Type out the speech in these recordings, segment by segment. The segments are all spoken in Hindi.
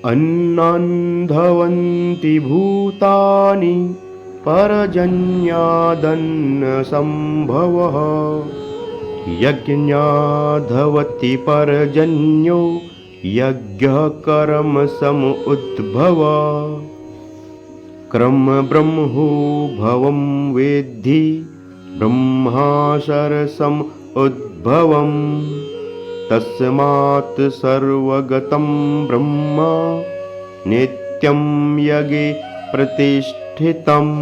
अन्नान्धवन्ति भूतानि परजन्यादन्न संभवः यज्ञाधवति परजन्यो यज्ञः कर्म सम उद्भव कर्म ब्रह्मो भवं वेद्धि ब्रह्माशरसम उद्भवम् तस्मात् सर्वगतं ब्रह्म नित्यं यज्ञे प्रतिष्ठितम्।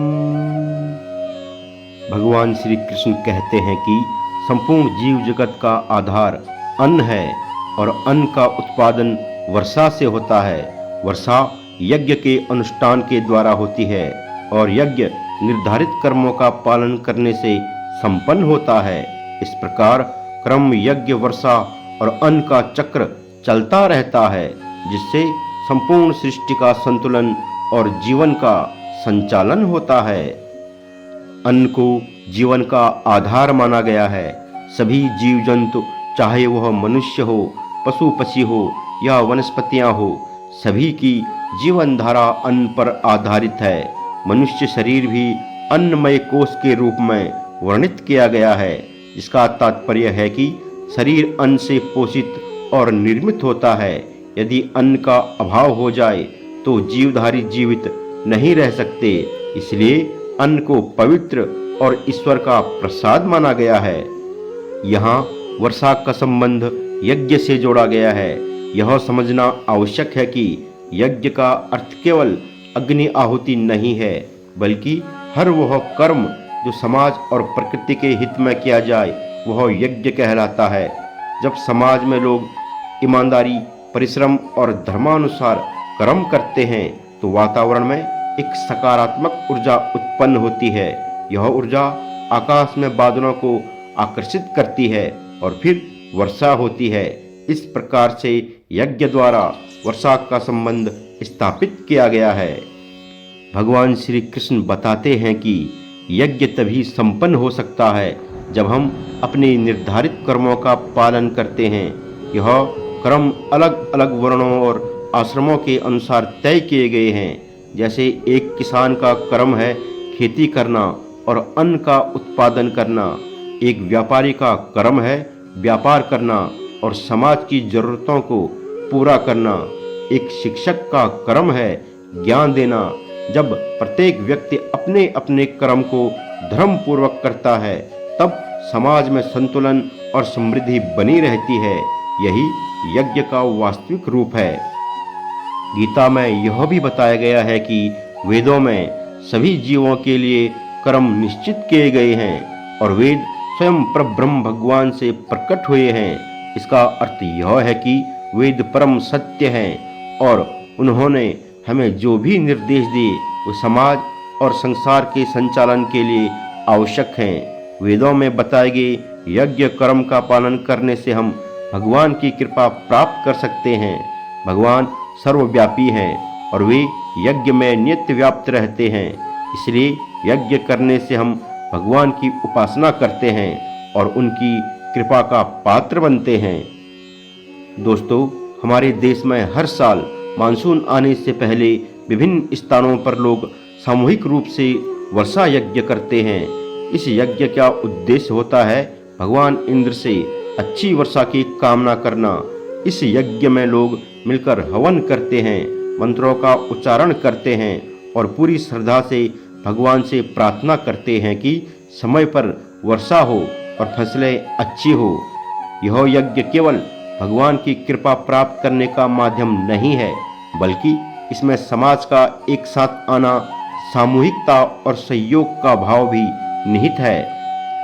भगवान श्री कृष्ण कहते हैं कि संपूर्ण जीव जगत का आधार अन्न है और अन्न का उत्पादन वर्षा से होता है। वर्षा यज्ञ के अनुष्ठान के द्वारा होती है और यज्ञ निर्धारित कर्मों का पालन करने से संपन्न होता है। इस प्रकार कर्म, यज्ञ, वर्षा और अन्न का चक्र चलता रहता है, जिससे संपूर्ण सृष्टि का संतुलन और जीवन का संचालन होता है। अन्न को जीवन का आधार माना गया है। सभी जीव जंतु, चाहे वह मनुष्य हो, पशु पक्षी हो या वनस्पतियां हो, सभी की जीवन धारा अन्न पर आधारित है। मनुष्य शरीर भी अन्नमय कोश के रूप में वर्णित किया गया है, जिसका तात्पर्य है कि शरीर अन्न से पोषित और निर्मित होता है। यदि अन्न का अभाव हो जाए तो जीवधारी जीवित नहीं रह सकते। इसलिए अन्न को पवित्र और ईश्वर का प्रसाद माना गया है। यहाँ वर्षा का संबंध यज्ञ से जोड़ा गया है। यह समझना आवश्यक है कि यज्ञ का अर्थ केवल अग्नि आहुति नहीं है, बल्कि हर वह कर्म जो समाज और प्रकृति के हित में किया जाए वह यज्ञ कहलाता है। जब समाज में लोग ईमानदारी, परिश्रम और धर्मानुसार कर्म करते हैं तो वातावरण में एक सकारात्मक ऊर्जा उत्पन्न होती है। यह ऊर्जा आकाश में बादलों को आकर्षित करती है और फिर वर्षा होती है। इस प्रकार से यज्ञ द्वारा वर्षा का संबंध स्थापित किया गया है। भगवान श्री कृष्ण बताते हैं कि यज्ञ तभी संपन्न हो सकता है जब हम अपने निर्धारित कर्मों का पालन करते हैं। यह कर्म अलग अलग वर्णों और आश्रमों के अनुसार तय किए गए हैं। जैसे एक किसान का कर्म है खेती करना और अन्न का उत्पादन करना, एक व्यापारी का कर्म है व्यापार करना और समाज की जरूरतों को पूरा करना, एक शिक्षक का कर्म है ज्ञान देना। जब प्रत्येक व्यक्ति अपने अपने कर्म को धर्म पूर्वक करता है तब समाज में संतुलन और समृद्धि बनी रहती है। यही यज्ञ का वास्तविक रूप है। गीता में यह भी बताया गया है कि वेदों में सभी जीवों के लिए कर्म निश्चित किए गए हैं और वेद स्वयं परब्रह्म भगवान से प्रकट हुए हैं। इसका अर्थ यह है कि वेद परम सत्य हैं और उन्होंने हमें जो भी निर्देश दिए वो समाज और संसार के संचालन के लिए आवश्यक हैं। वेदों में बताए गए यज्ञ कर्म का पालन करने से हम भगवान की कृपा प्राप्त कर सकते हैं। भगवान सर्वव्यापी हैं और वे यज्ञ में नित्य व्याप्त रहते हैं। इसलिए यज्ञ करने से हम भगवान की उपासना करते हैं और उनकी कृपा का पात्र बनते हैं। दोस्तों, हमारे देश में हर साल मानसून आने से पहले विभिन्न स्थानों पर लोग सामूहिक रूप से वर्षा यज्ञ करते हैं। इस यज्ञ का उद्देश्य होता है भगवान इंद्र से अच्छी वर्षा की कामना करना। इस यज्ञ में लोग मिलकर हवन करते हैं, मंत्रों का उच्चारण करते हैं और पूरी श्रद्धा से भगवान से प्रार्थना करते हैं कि समय पर वर्षा हो और फसलें अच्छी हो। यह यज्ञ केवल भगवान की कृपा प्राप्त करने का माध्यम नहीं है, बल्कि इसमें समाज का एक साथ आना, सामूहिकता और सहयोग का भाव भी निहित है।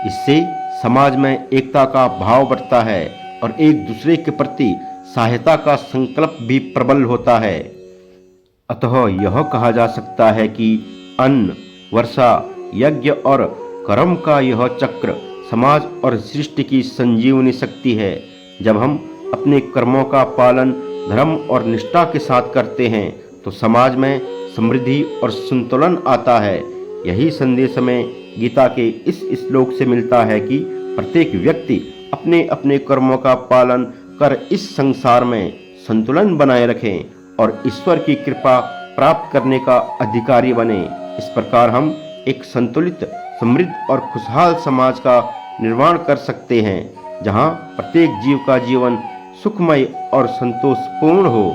इससे समाज में एकता का भाव बढ़ता है और एक दूसरे के प्रति सहायता का संकल्प भी प्रबल होता है। अतः यह कहा जा सकता है कि अन्न, वर्षा, यज्ञ और कर्म का यह चक्र समाज और सृष्टि की संजीवनी शक्ति है। जब हम अपने कर्मों का पालन धर्म और निष्ठा के साथ करते हैं तो समाज में समृद्धि और संतुलन आता है। यही संदेश हमें गीता के इस श्लोक से मिलता है कि प्रत्येक व्यक्ति अपने अपने कर्मों का पालन कर इस संसार में संतुलन बनाए रखें और ईश्वर की कृपा प्राप्त करने का अधिकारी बने। इस प्रकार हम एक संतुलित, समृद्ध और खुशहाल समाज का निर्माण कर सकते हैं, जहां प्रत्येक जीव का जीवन सुखमय और संतोषपूर्ण हो।